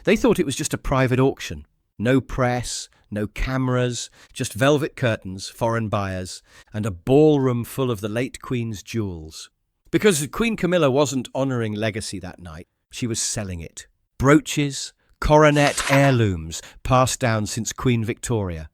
They thought it was just a private auction. No press, no cameras, just velvet curtains, foreign buyers, and a ballroom full of the late Queen's jewels. Because Queen Camilla wasn't honouring legacy that night, she was selling it. Brooches, coronet heirlooms passed down since Queen Victoria,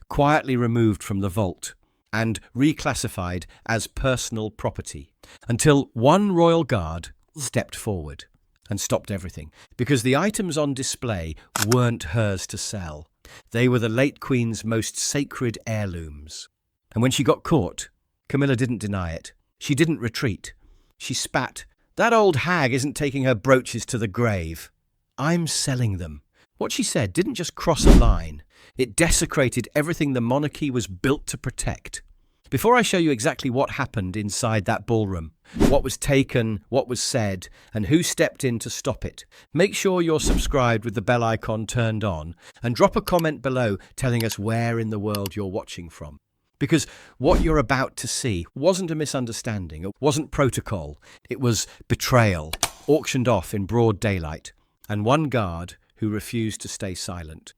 quietly removed from the vault and reclassified as personal property, until one royal guard stepped forward and stopped everything, because the items on display weren't hers to sell. They were the late Queen's most sacred heirlooms. And when she got caught, Camilla didn't deny it. She didn't retreat. She spat, "That old hag isn't taking her brooches to the grave. I'm selling them." What she said didn't just cross a line. It desecrated everything the monarchy was built to protect. Before I show you exactly what happened inside that ballroom, what was taken, what was said, and who stepped in to stop it, make sure you're subscribed with the bell icon turned on, and drop a comment below telling us where in the world you're watching from. Because what you're about to see wasn't a misunderstanding, it wasn't protocol, it was betrayal, auctioned off in broad daylight, and one guard who refused to stay silent.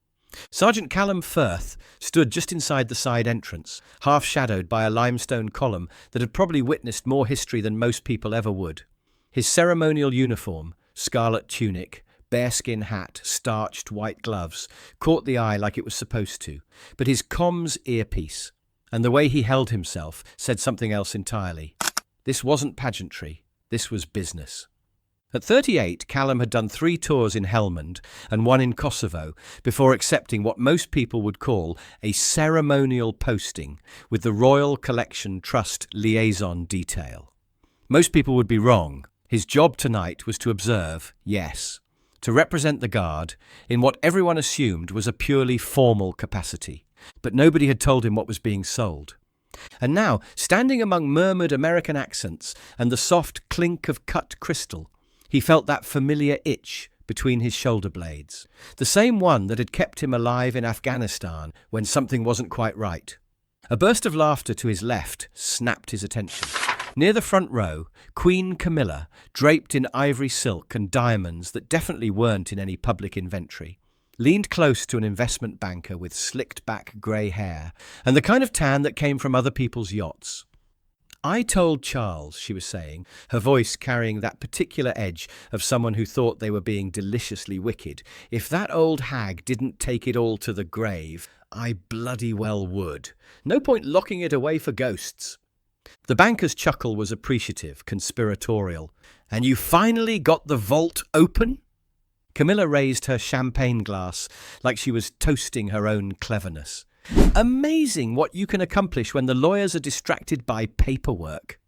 Sergeant Callum Firth stood just inside the side entrance, half shadowed by a limestone column that had probably witnessed more history than most people ever would. His ceremonial uniform, scarlet tunic, bearskin hat, starched white gloves, caught the eye like it was supposed to, but his comms earpiece, and the way he held himself, said something else entirely. This wasn't pageantry, this was business. At 38, Callum had done 3 tours in Helmand and 1 in Kosovo before accepting what most people would call a ceremonial posting with the Royal Collection Trust liaison detail. Most people would be wrong. His job tonight was to observe, yes, to represent the guard in what everyone assumed was a purely formal capacity, but nobody had told him what was being sold. And now, standing among murmured American accents and the soft clink of cut crystal, he felt that familiar itch between his shoulder blades, the same one that had kept him alive in Afghanistan when something wasn't quite right. A burst of laughter to his left snapped his attention. Near the front row, Queen Camilla, draped in ivory silk and diamonds that definitely weren't in any public inventory, leaned close to an investment banker with slicked-back grey hair and the kind of tan that came from other people's yachts. "I told Charles," she was saying, her voice carrying that particular edge of someone who thought they were being deliciously wicked, "if that old hag didn't take it all to the grave, I bloody well would. No point locking it away for ghosts." The banker's chuckle was appreciative, conspiratorial. "And you finally got the vault open?" Camilla raised her champagne glass like she was toasting her own cleverness. "Amazing what you can accomplish when the lawyers are distracted by paperwork."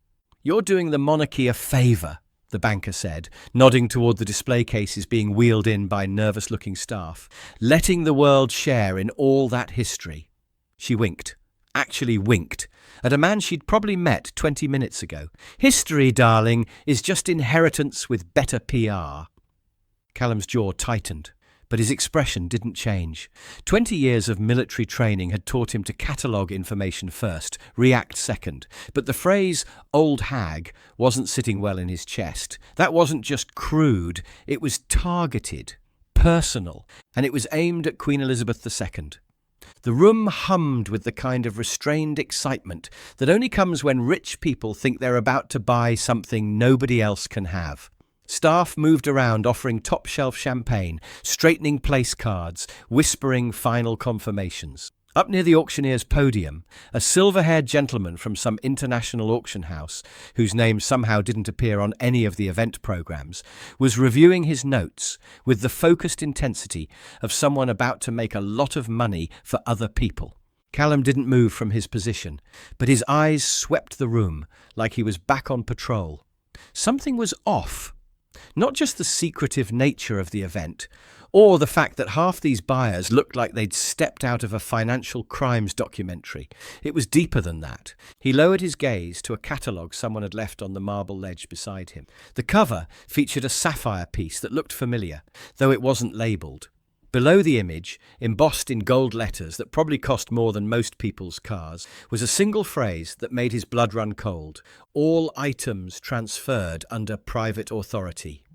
"You're doing the monarchy a favour," the banker said, nodding toward the display cases being wheeled in by nervous-looking staff, "letting the world share in all that history." She winked, actually winked, at a man she'd probably met 20 minutes ago. "History, darling, is just inheritance with better PR." Callum's jaw tightened, but his expression didn't change. 20 years of military training had taught him to catalogue information first, react second. But the phrase "old hag" wasn't sitting well in his chest. That wasn't just crude, it was targeted, personal, and it was aimed at Queen Elizabeth II. The room hummed with the kind of restrained excitement that only comes when rich people think they're about to buy something nobody else can have. Staff moved around offering top-shelf champagne, straightening place cards, whispering final confirmations. Up near the auctioneer's podium, a silver-haired gentleman from some international auction house, whose name somehow didn't appear on any of the event programs, was reviewing his notes with the focused intensity of someone about to make a lot of money for other people. Callum didn't move from his position, but his eyes swept the room like he was back on patrol. Something was off. Not just the secretive nature of the event, or the fact that half these buyers looked like they'd stepped out of a financial crimes documentary. It was deeper than that. He lowered his gaze to a catalogue someone had left on the marble ledge beside him. The cover featured a sapphire piece that looked familiar, though it wasn't labelled. Below the image, embossed in gold letters that probably cost more than most people's cars, was a single phrase that made his blood run cold. "All items transferred under private authority."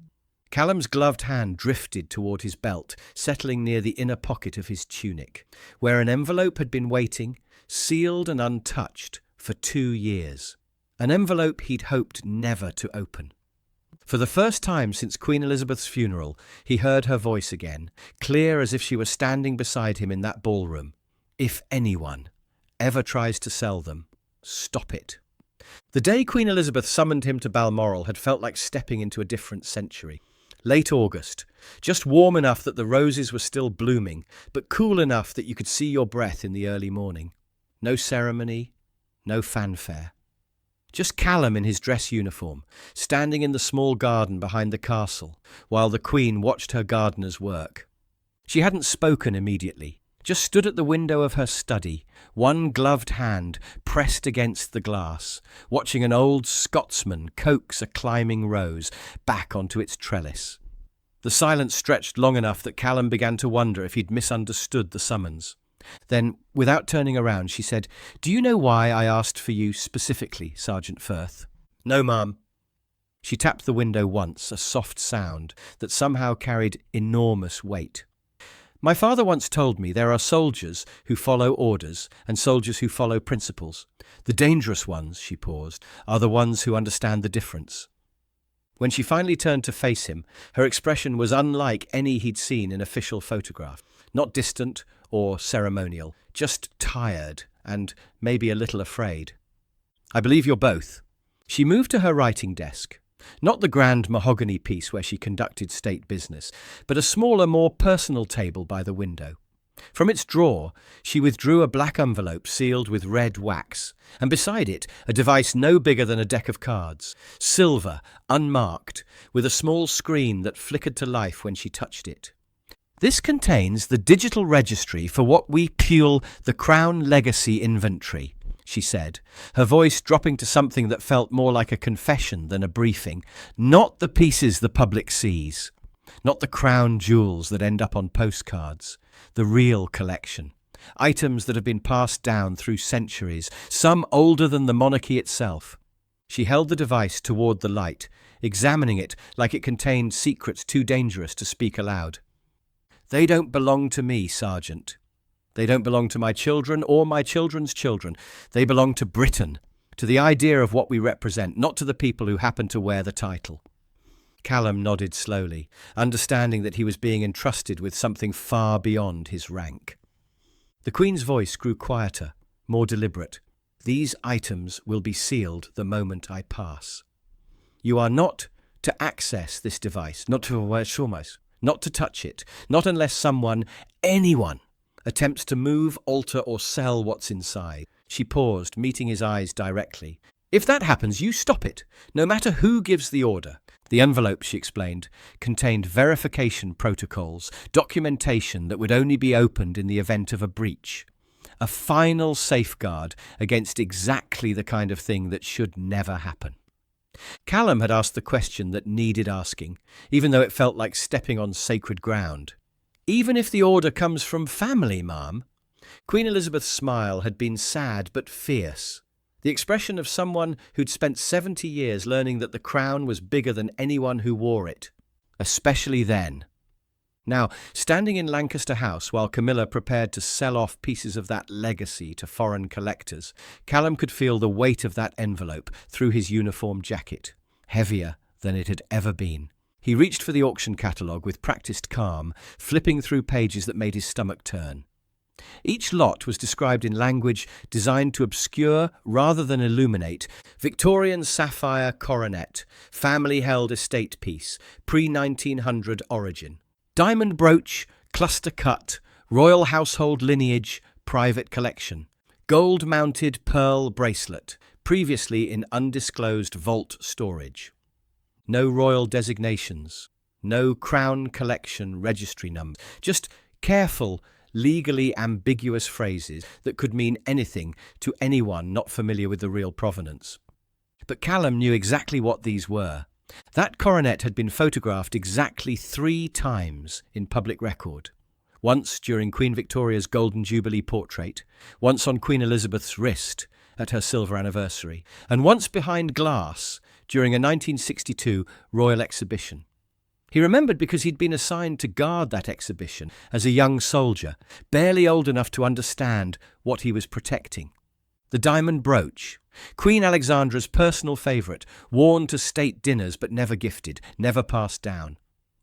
Callum's gloved hand drifted toward his belt, settling near the inner pocket of his tunic, where an envelope had been waiting, sealed and untouched, for 2 years. An envelope he'd hoped never to open. For the first time since Queen Elizabeth's funeral, he heard her voice again, clear as if she were standing beside him in that ballroom. If anyone ever tries to sell them, stop it. The day Queen Elizabeth summoned him to Balmoral had felt like stepping into a different century. Late August, just warm enough that the roses were still blooming, but cool enough that you could see your breath in the early morning. No ceremony, no fanfare. Just Callum in his dress uniform, standing in the small garden behind the castle, while the Queen watched her gardeners work. She hadn't spoken immediately, just stood at the window of her study, one gloved hand pressed against the glass, watching an old Scotsman coax a climbing rose back onto its trellis. The silence stretched long enough that Callum began to wonder if he'd misunderstood the summons. Then, without turning around, she said, "Do you know why I asked for you specifically, Sergeant Firth?" "No, ma'am." She tapped the window once, a soft sound that somehow carried enormous weight. "My father once told me there are soldiers who follow orders and soldiers who follow principles. The dangerous ones," she paused, "are the ones who understand the difference." When she finally turned to face him, her expression was unlike any he'd seen in official photograph. Not distant or ceremonial, just tired and maybe a little afraid. "I believe you're both." She moved to her writing desk. Not the grand mahogany piece where she conducted state business, but a smaller, more personal table by the window. From its drawer, she withdrew a black envelope sealed with red wax, and beside it, a device no bigger than a deck of cards, silver, unmarked, with a small screen that flickered to life when she touched it. "This contains the digital registry for what we call the Crown Legacy Inventory," she said, her voice dropping to something that felt more like a confession than a briefing. "Not the pieces the public sees. Not the crown jewels that end up on postcards. The real collection. Items that have been passed down through centuries, some older than the monarchy itself." She held the device toward the light, examining it like it contained secrets too dangerous to speak aloud. "They don't belong to me, Sergeant. They don't belong to my children or my children's children. They belong to Britain, to the idea of what we represent, not to the people who happen to wear the title." Callum nodded slowly, understanding that he was being entrusted with something far beyond his rank. The Queen's voice grew quieter, more deliberate. "These items will be sealed the moment I pass. You are not to access this device, not to touch it, not unless someone, anyone, attempts to move, alter or sell what's inside." She paused, meeting his eyes directly. "If that happens, you stop it, no matter who gives the order." The envelope, she explained, contained verification protocols, documentation that would only be opened in the event of a breach. A final safeguard against exactly the kind of thing that should never happen. Callum had asked the question that needed asking, even though it felt like stepping on sacred ground. "Even if the order comes from family, ma'am?" Queen Elizabeth's smile had been sad but fierce. The expression of someone who'd spent 70 years learning that the crown was bigger than anyone who wore it. Especially then. Now, standing in Lancaster House while Camilla prepared to sell off pieces of that legacy to foreign collectors, Callum could feel the weight of that envelope through his uniform jacket, heavier than it had ever been. He reached for the auction catalogue with practiced calm, flipping through pages that made his stomach turn. Each lot was described in language designed to obscure rather than illuminate: Victorian sapphire coronet, family-held estate piece, pre-1900 origin. Diamond brooch, cluster cut, royal household lineage, private collection. Gold-mounted pearl bracelet, previously in undisclosed vault storage. No royal designations, no crown collection registry number, just careful, legally ambiguous phrases that could mean anything to anyone not familiar with the real provenance. But Callum knew exactly what these were. That coronet had been photographed exactly 3 times in public record. Once during Queen Victoria's Golden Jubilee portrait, once on Queen Elizabeth's wrist at her silver anniversary, and once behind glass during a 1962 royal exhibition. He remembered because he'd been assigned to guard that exhibition as a young soldier, barely old enough to understand what he was protecting. The diamond brooch, Queen Alexandra's personal favourite, worn to state dinners but never gifted, never passed down.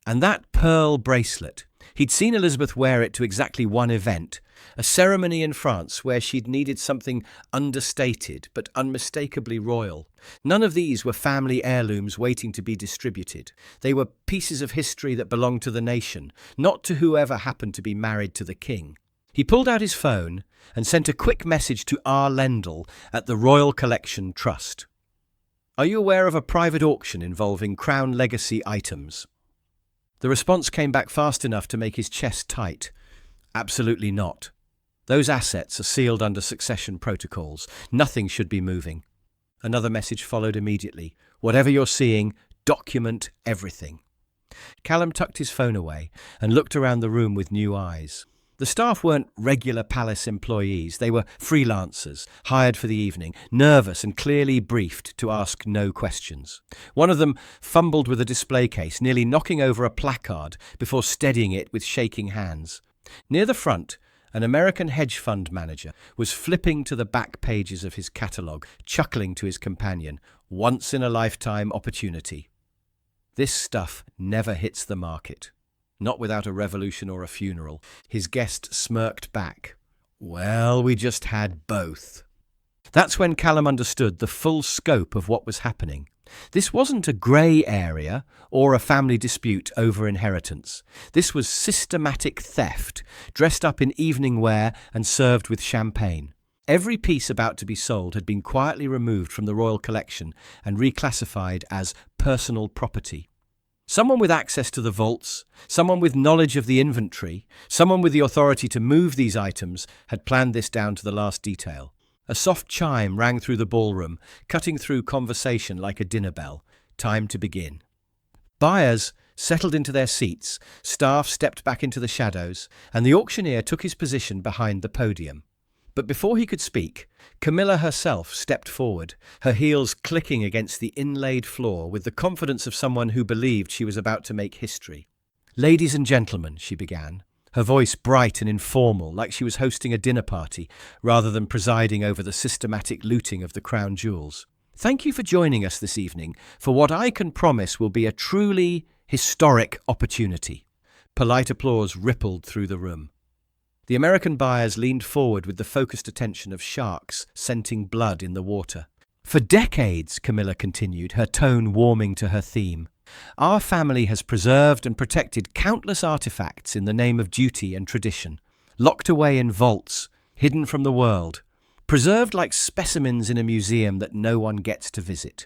And that pearl bracelet. He'd seen Elizabeth wear it to exactly one event, a ceremony in France where she'd needed something understated but unmistakably royal. None of these were family heirlooms waiting to be distributed. They were pieces of history that belonged to the nation, not to whoever happened to be married to the king. He pulled out his phone and sent a quick message to R. Lendl at the Royal Collection Trust. "Are you aware of a private auction involving Crown legacy items?" The response came back fast enough to make his chest tight. Absolutely not. Those assets are sealed under succession protocols. Nothing should be moving. Another message followed immediately. "Whatever you're seeing, document everything." Callum tucked his phone away and looked around the room with new eyes. The staff weren't regular palace employees. They were freelancers, hired for the evening, nervous and clearly briefed to ask no questions. One of them fumbled with a display case, nearly knocking over a placard before steadying it with shaking hands. Near the front, an American hedge fund manager was flipping to the back pages of his catalogue, chuckling to his companion, "Once-in-a-lifetime opportunity. This stuff never hits the market. Not without a revolution or a funeral." His guest smirked back. "Well, we just had both." That's when Callum understood the full scope of what was happening. This wasn't a grey area or a family dispute over inheritance. This was systematic theft, dressed up in evening wear and served with champagne. Every piece about to be sold had been quietly removed from the royal collection and reclassified as personal property. Someone with access to the vaults, someone with knowledge of the inventory, someone with the authority to move these items had planned this down to the last detail. A soft chime rang through the ballroom, cutting through conversation like a dinner bell. Time to begin. Buyers settled into their seats, staff stepped back into the shadows, and the auctioneer took his position behind the podium. But before he could speak, Camilla herself stepped forward, her heels clicking against the inlaid floor with the confidence of someone who believed she was about to make history. "Ladies and gentlemen," she began, her voice bright and informal, like she was hosting a dinner party rather than presiding over the systematic looting of the crown jewels. "Thank you for joining us this evening for what I can promise will be a truly historic opportunity." Polite applause rippled through the room. The American buyers leaned forward with the focused attention of sharks scenting blood in the water. "For decades," Camilla continued, her tone warming to her theme, "our family has preserved and protected countless artifacts in the name of duty and tradition, locked away in vaults, hidden from the world, preserved like specimens in a museum that no one gets to visit."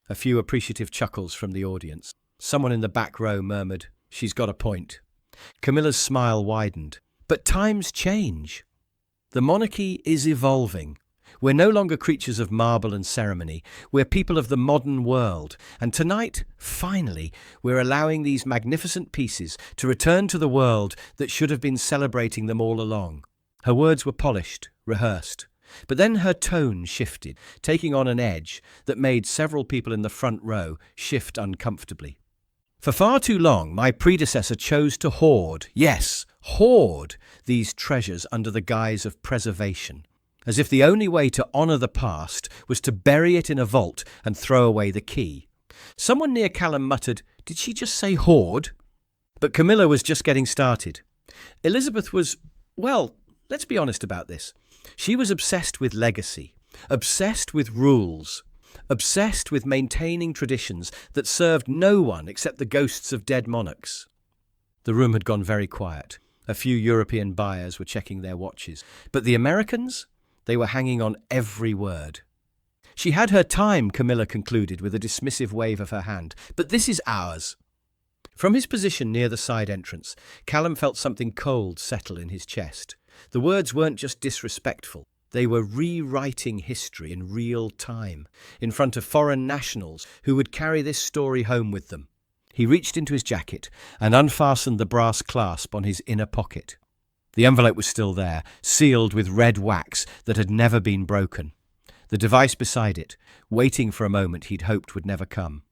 A few appreciative chuckles from the audience. Someone in the back row murmured, "She's got a point." Camilla's smile widened. But times change. The monarchy is evolving. We're no longer creatures of marble and ceremony. We're people of the modern world. And tonight, finally, we're allowing these magnificent pieces to return to the world that should have been celebrating them all along. Her words were polished, rehearsed. But then her tone shifted, taking on an edge that made several people in the front row shift uncomfortably. "For far too long, my predecessor chose to hoard, yes, hoard, these treasures under the guise of preservation, as if the only way to honour the past was to bury it in a vault and throw away the key." Someone near Callum muttered, "Did she just say hoard?" But Camilla was just getting started. Elizabeth was, well, let's be honest about this. She was obsessed with legacy, obsessed with rules, obsessed with maintaining traditions that served no one except the ghosts of dead monarchs. The room had gone very quiet. A few European buyers were checking their watches. But the Americans? They were hanging on every word. "She had her time," Camilla concluded with a dismissive wave of her hand. "But this is ours." From his position near the side entrance, Callum felt something cold settle in his chest. The words weren't just disrespectful. They were rewriting history in real time, in front of foreign nationals who would carry this story home with them. He reached into his jacket and unfastened the brass clasp on his inner pocket. The envelope was still there, sealed with red wax that had never been broken. The device beside it, waiting for a moment he'd hoped would never come.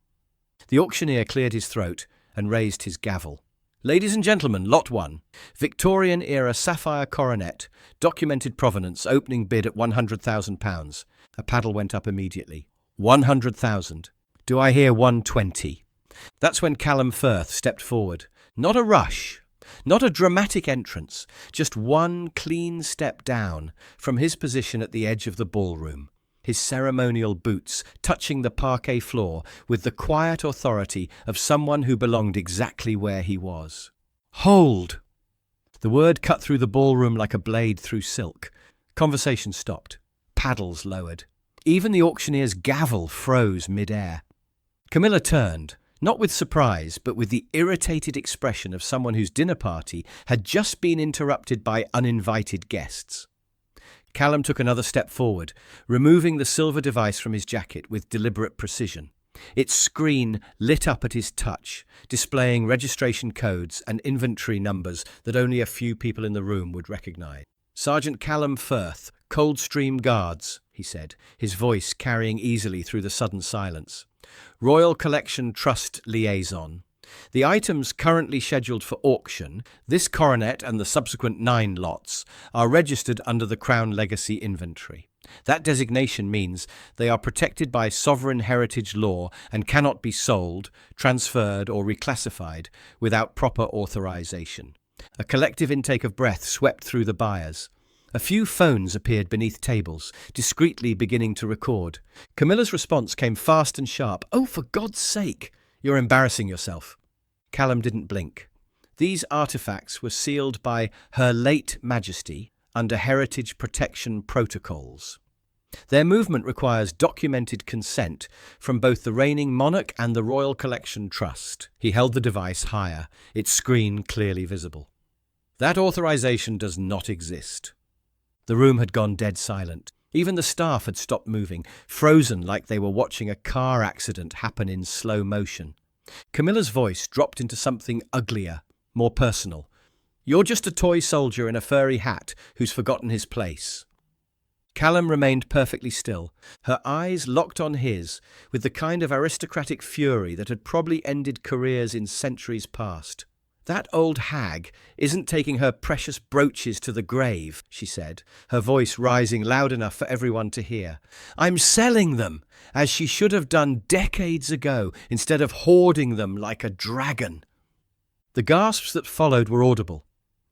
The auctioneer cleared his throat and raised his gavel. Ladies and gentlemen, Lot 1. Victorian-era sapphire coronet, documented provenance, opening bid at £100,000. A paddle went up immediately. 100,000. Do I hear 120? That's when Callum Firth stepped forward. Not a rush, not a dramatic entrance, just one clean step down from his position at the edge of the ballroom, his ceremonial boots touching the parquet floor with the quiet authority of someone who belonged exactly where he was. Hold! The word cut through the ballroom like a blade through silk. Conversation stopped. Paddles lowered. Even the auctioneer's gavel froze mid-air. Camilla turned, not with surprise, but with the irritated expression of someone whose dinner party had just been interrupted by uninvited guests. Callum took another step forward, removing the silver device from his jacket with deliberate precision. Its screen lit up at his touch, displaying registration codes and inventory numbers that only a few people in the room would recognize. Sergeant Callum Firth, Coldstream Guards, he said, his voice carrying easily through the sudden silence. Royal Collection Trust Liaison. The items currently scheduled for auction, this coronet and the subsequent 9 lots, are registered under the Crown Legacy Inventory. That designation means they are protected by sovereign heritage law and cannot be sold, transferred or reclassified without proper authorization. A collective intake of breath swept through the buyers. A few phones appeared beneath tables, discreetly beginning to record. Camilla's response came fast and sharp. "Oh, for God's sake! You're embarrassing yourself." Callum didn't blink. These artifacts were sealed by Her Late Majesty under heritage protection protocols. Their movement requires documented consent from both the reigning monarch and the Royal Collection Trust. He held the device higher, its screen clearly visible. That authorization does not exist. The room had gone dead silent. Even the staff had stopped moving, frozen like they were watching a car accident happen in slow motion. Camilla's voice dropped into something uglier, more personal. "You're just a toy soldier in a furry hat who's forgotten his place." Callum remained perfectly still, her eyes locked on his with the kind of aristocratic fury that had probably ended careers in centuries past. "That old hag isn't taking her precious brooches to the grave," she said, her voice rising loud enough for everyone to hear. "I'm selling them, as she should have done decades ago, instead of hoarding them like a dragon." The gasps that followed were audible.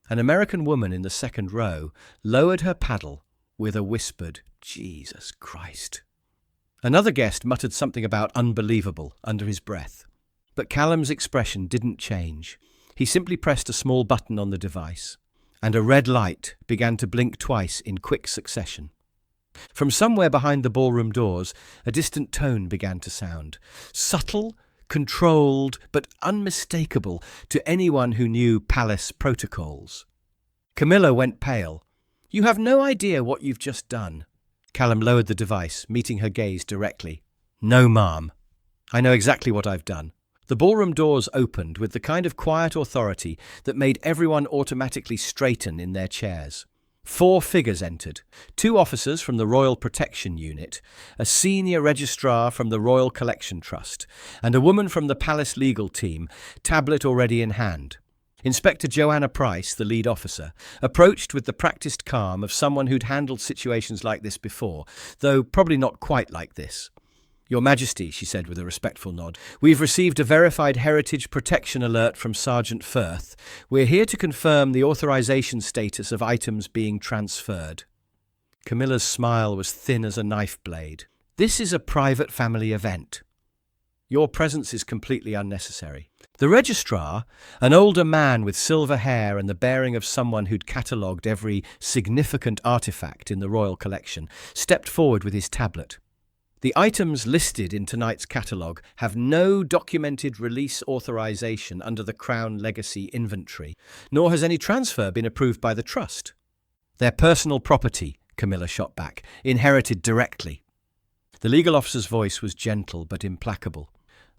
An American woman in the second row lowered her paddle with a whispered, "Jesus Christ." Another guest muttered something about unbelievable under his breath. But Callum's expression didn't change. He simply pressed a small button on the device, and a red light began to blink twice in quick succession. From somewhere behind the ballroom doors, a distant tone began to sound, subtle, controlled, but unmistakable to anyone who knew palace protocols. Camilla went pale. "You have no idea what you've just done." Callum lowered the device, meeting her gaze directly. "No, ma'am. I know exactly what I've done." The ballroom doors opened with the kind of quiet authority that made everyone automatically straighten in their chairs. 4 figures entered, 2 officers from the Royal Protection Unit, a senior registrar from the Royal Collection Trust, and a woman from the Palace legal team, tablet already in hand. Inspector Joanna Price, the lead officer, approached with the practiced calm of someone who'd handled situations like this before, though probably not quite like this. "Your Majesty," she said with a respectful nod, "we've received a verified heritage protection alert from Sergeant Firth. We're here to confirm the authorization status of items being transferred." Camilla's smile was thin as a knife blade. "This is a private family event. Your presence is completely unnecessary." The registrar, an older man with silver hair and the bearing of someone who'd catalogued every significant artifact in the royal collection, stepped forward with his tablet. "The items listed in tonight's catalogue have no documented release authorization under the Crown Legacy Inventory, nor has any transfer been approved by the Trust. They're personal property," Camilla shot back, "inherited directly." The legal officer's voice was gentle but implacable.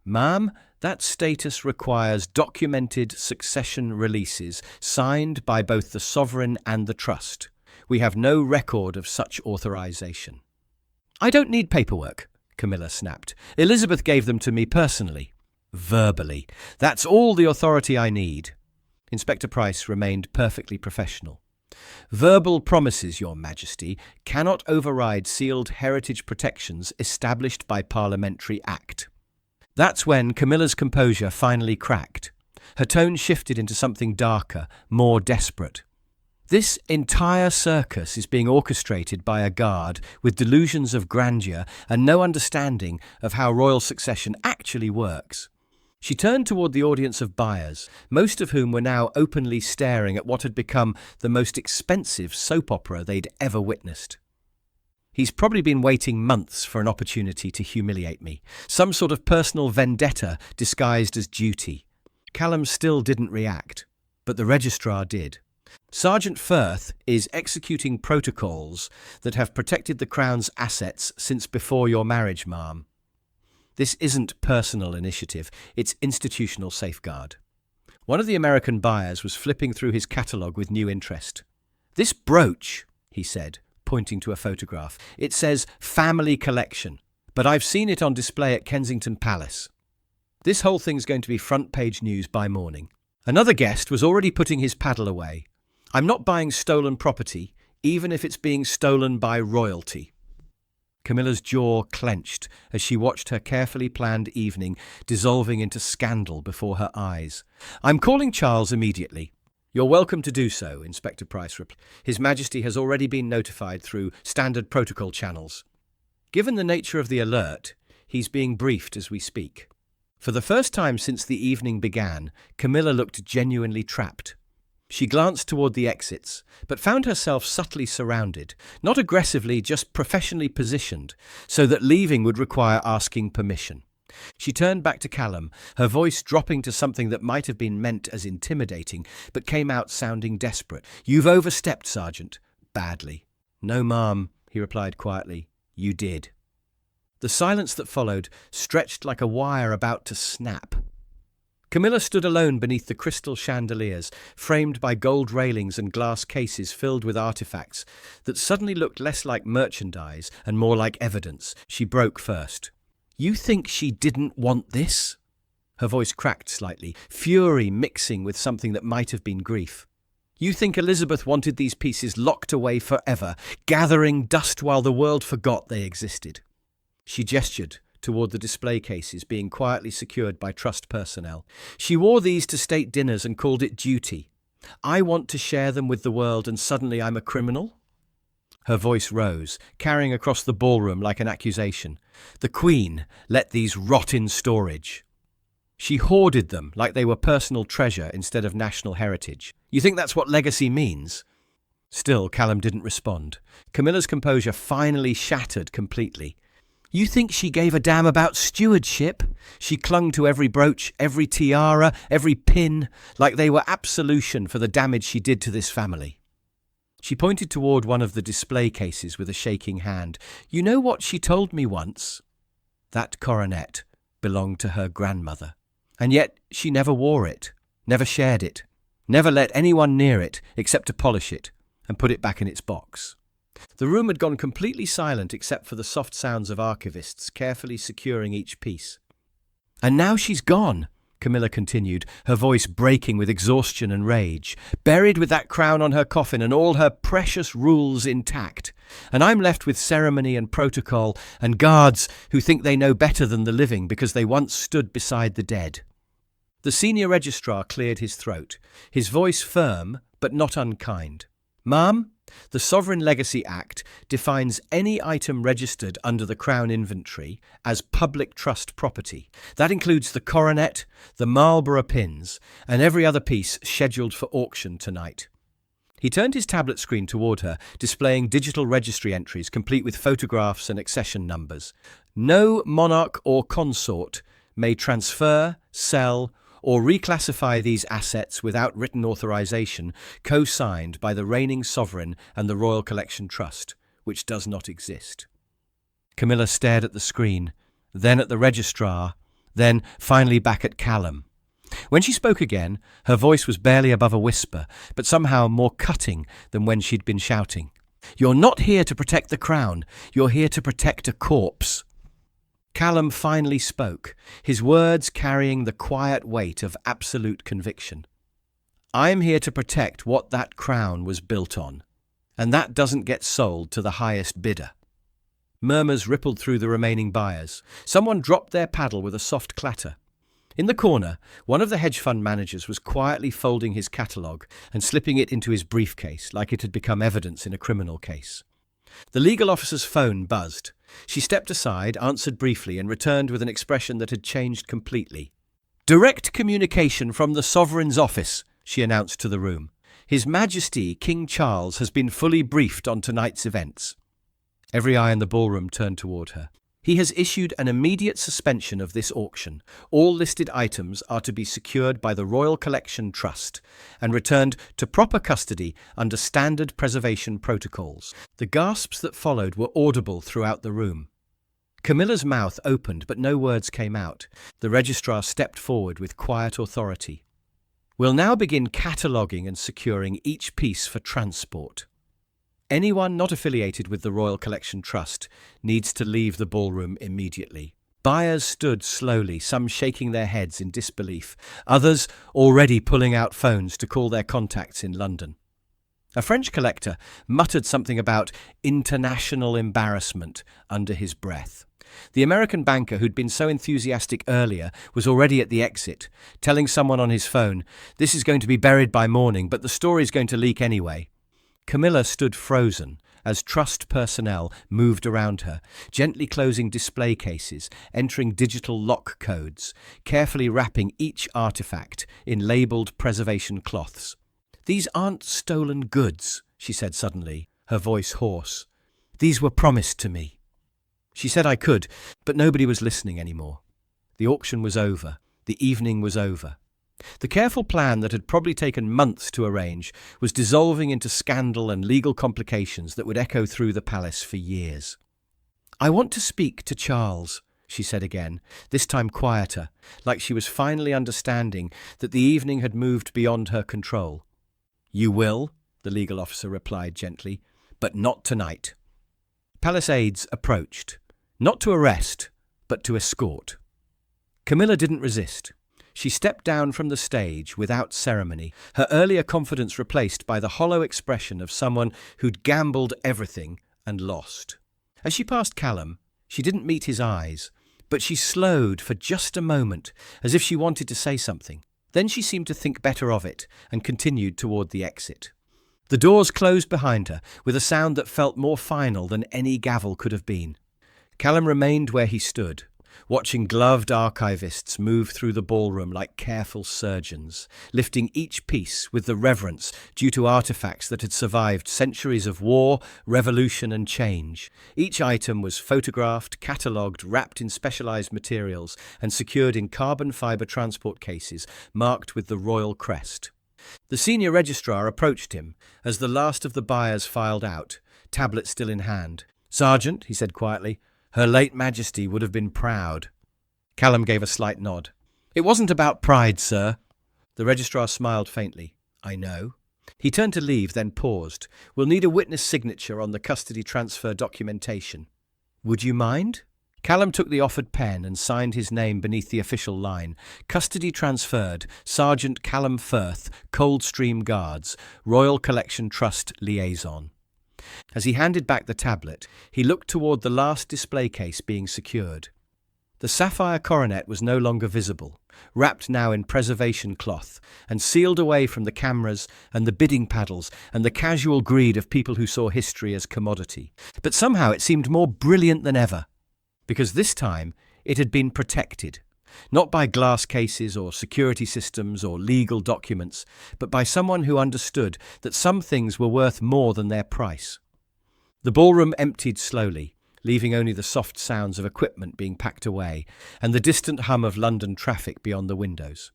"Ma'am, that status requires documented succession releases signed by both the Sovereign and the Trust. We have no record of such authorization." "I don't need paperwork," Camilla snapped. "Elizabeth gave them to me personally." Verbally. That's all the authority I need. Inspector Price remained perfectly professional. Verbal promises, Your Majesty, cannot override sealed heritage protections established by Parliamentary Act. That's when Camilla's composure finally cracked. Her tone shifted into something darker, more desperate. This entire circus is being orchestrated by a guard with delusions of grandeur and no understanding of how royal succession actually works. She turned toward the audience of buyers, most of whom were now openly staring at what had become the most expensive soap opera they'd ever witnessed. He's probably been waiting months for an opportunity to humiliate me, some sort of personal vendetta disguised as duty. Callum still didn't react, but the registrar did. Sergeant Firth is executing protocols that have protected the Crown's assets since before your marriage, ma'am. This isn't personal initiative, it's institutional safeguard. One of the American buyers was flipping through his catalogue with new interest. This brooch, he said, pointing to a photograph, it says family collection, but I've seen it on display at Kensington Palace. This whole thing's going to be front page news by morning. Another guest was already putting his paddle away. I'm not buying stolen property, even if it's being stolen by royalty. Camilla's jaw clenched as she watched her carefully planned evening dissolving into scandal before her eyes. I'm calling Charles immediately. You're welcome to do so, Inspector Price replied. His Majesty has already been notified through standard protocol channels. Given the nature of the alert, he's being briefed as we speak. For the first time since the evening began, Camila looked genuinely trapped. She glanced toward the exits, but found herself subtly surrounded, not aggressively, just professionally positioned, so that leaving would require asking permission. She turned back to Callum, her voice dropping to something that might have been meant as intimidating, but came out sounding desperate. You've overstepped, Sergeant. Badly. No, ma'am, he replied quietly. You did. The silence that followed stretched like a wire about to snap. Camilla stood alone beneath the crystal chandeliers, framed by gold railings and glass cases filled with artifacts that suddenly looked less like merchandise and more like evidence. She broke first. You think she didn't want this? Her voice cracked slightly, fury mixing with something that might have been grief. You think Elizabeth wanted these pieces locked away forever, gathering dust while the world forgot they existed? She gestured toward the display cases being quietly secured by trust personnel. She wore these to state dinners and called it duty. I want to share them with the world and suddenly I'm a criminal? Her voice rose, carrying across the ballroom like an accusation. The Queen let these rot in storage. She hoarded them like they were personal treasure instead of national heritage. You think that's what legacy means? Still, Callum didn't respond. Camilla's composure finally shattered completely. You think she gave a damn about stewardship? She clung to every brooch, every tiara, every pin, like they were absolution for the damage she did to this family. She pointed toward one of the display cases with a shaking hand. You know what she told me once? That coronet belonged to her grandmother. And yet she never wore it, never shared it, never let anyone near it except to polish it and put it back in its box. The room had gone completely silent except for the soft sounds of archivists carefully securing each piece. And now she's gone, Camilla continued, her voice breaking with exhaustion and rage, buried with that crown on her coffin and all her precious rules intact. And I'm left with ceremony and protocol and guards who think they know better than the living because they once stood beside the dead. The senior registrar cleared his throat, his voice firm but not unkind. Ma'am, the Sovereign Legacy Act defines any item registered under the Crown inventory as public trust property. That includes the coronet, the Marlborough pins, and every other piece scheduled for auction tonight. He turned his tablet screen toward her, displaying digital registry entries complete with photographs and accession numbers. No monarch or consort may transfer, sell, or reclassify these assets without written authorization co-signed by the reigning sovereign and the Royal Collection Trust, which does not exist. Camilla stared at the screen, then at the registrar, then finally back at Callum. When she spoke again, her voice was barely above a whisper, but somehow more cutting than when she'd been shouting. You're not here to protect the crown, you're here to protect a corpse. Callum finally spoke, his words carrying the quiet weight of absolute conviction. "I am here to protect what that crown was built on, and that doesn't get sold to the highest bidder." Murmurs rippled through the remaining buyers. Someone dropped their paddle with a soft clatter. In the corner, one of the hedge fund managers was quietly folding his catalogue and slipping it into his briefcase like it had become evidence in a criminal case. The legal officer's phone buzzed. She stepped aside, answered briefly, and returned with an expression that had changed completely. "Direct communication from the Sovereign's office," she announced to the room. "His Majesty King Charles has been fully briefed on tonight's events." Every eye in the ballroom turned toward her. "He has issued an immediate suspension of this auction. All listed items are to be secured by the Royal Collection Trust and returned to proper custody under standard preservation protocols." The gasps that followed were audible throughout the room. Camilla's mouth opened, but no words came out. The registrar stepped forward with quiet authority. "We'll now begin cataloguing and securing each piece for transport. Anyone not affiliated with the Royal Collection Trust needs to leave the ballroom immediately." Buyers stood slowly, some shaking their heads in disbelief, others already pulling out phones to call their contacts in London. A French collector muttered something about international embarrassment under his breath. The American banker who'd been so enthusiastic earlier was already at the exit, telling someone on his phone, "This is going to be buried by morning, but the story's going to leak anyway." Camila stood frozen as trust personnel moved around her, gently closing display cases, entering digital lock codes, carefully wrapping each artifact in labelled preservation cloths. "These aren't stolen goods," she said suddenly, her voice hoarse. "These were promised to me." She said I could, but nobody was listening anymore. The auction was over. The evening was over. The careful plan that had probably taken months to arrange was dissolving into scandal and legal complications that would echo through the palace for years. "I want to speak to Charles," she said again, this time quieter, like she was finally understanding that the evening had moved beyond her control. "You will," the legal officer replied gently, "but not tonight." Palace aides approached, not to arrest, but to escort. Camilla didn't resist. She stepped down from the stage without ceremony, her earlier confidence replaced by the hollow expression of someone who'd gambled everything and lost. As she passed Callum, she didn't meet his eyes, but she slowed for just a moment, as if she wanted to say something. Then she seemed to think better of it and continued toward the exit. The doors closed behind her with a sound that felt more final than any gavel could have been. Callum remained where he stood, watching gloved archivists move through the ballroom like careful surgeons, lifting each piece with the reverence due to artifacts that had survived centuries of war, revolution and change. Each item was photographed, catalogued, wrapped in specialized materials and secured in carbon fiber transport cases marked with the royal crest. The senior registrar approached him as the last of the buyers filed out, tablet still in hand. "Sergeant," he said quietly, "Her late Majesty would have been proud." Callum gave a slight nod. "It wasn't about pride, sir." The registrar smiled faintly. "I know." He turned to leave, then paused. "We'll need a witness signature on the custody transfer documentation." "Would you mind?" Callum took the offered pen and signed his name beneath the official line. "Custody transferred, Sergeant Callum Firth, Coldstream Guards, Royal Collection Trust Liaison." As he handed back the tablet, he looked toward the last display case being secured. The sapphire coronet was no longer visible, wrapped now in preservation cloth, and sealed away from the cameras and the bidding paddles and the casual greed of people who saw history as commodity. But somehow it seemed more brilliant than ever, because this time it had been protected, not by glass cases or security systems or legal documents, but by someone who understood that some things were worth more than their price. The ballroom emptied slowly, leaving only the soft sounds of equipment being packed away and the distant hum of London traffic beyond the windows.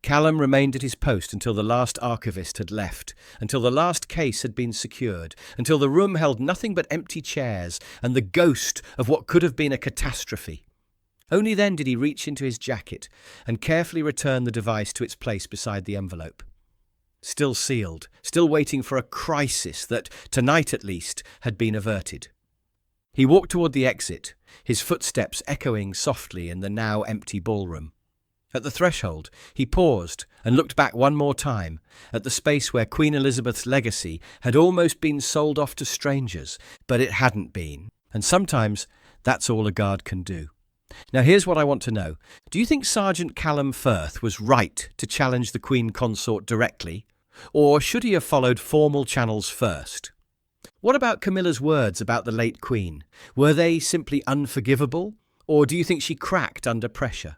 Callum remained at his post until the last archivist had left, until the last case had been secured, until the room held nothing but empty chairs and the ghost of what could have been a catastrophe. Only then did he reach into his jacket and carefully return the device to its place beside the envelope. Still sealed, still waiting for a crisis that, tonight at least, had been averted. He walked toward the exit, his footsteps echoing softly in the now empty ballroom. At the threshold, he paused and looked back one more time at the space where Queen Elizabeth's legacy had almost been sold off to strangers, but it hadn't been. And sometimes that's all a guard can do. Now here's what I want to know. Do you think Sergeant Callum Firth was right to challenge the Queen Consort directly, or should he have followed formal channels first? What about Camilla's words about the late Queen? Were they simply unforgivable, or do you think she cracked under pressure?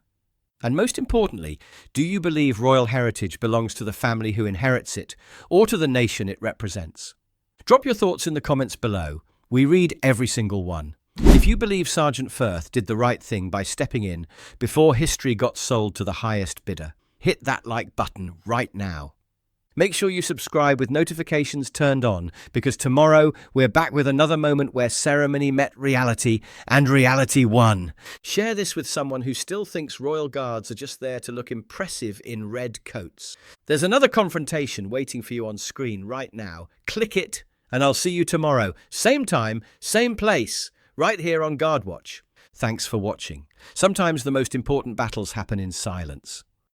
And most importantly, do you believe royal heritage belongs to the family who inherits it, or to the nation it represents? Drop your thoughts in the comments below. We read every single one. If you believe Sergeant Firth did the right thing by stepping in before history got sold to the highest bidder, hit that like button right now. Make sure you subscribe with notifications turned on, because tomorrow we're back with another moment where ceremony met reality and reality won. Share this with someone who still thinks royal guards are just there to look impressive in red coats. There's another confrontation waiting for you on screen right now. Click it and I'll see you tomorrow. Same time, same place, right here on Guard Watch. Thanks for watching. Sometimes the most important battles happen in silence.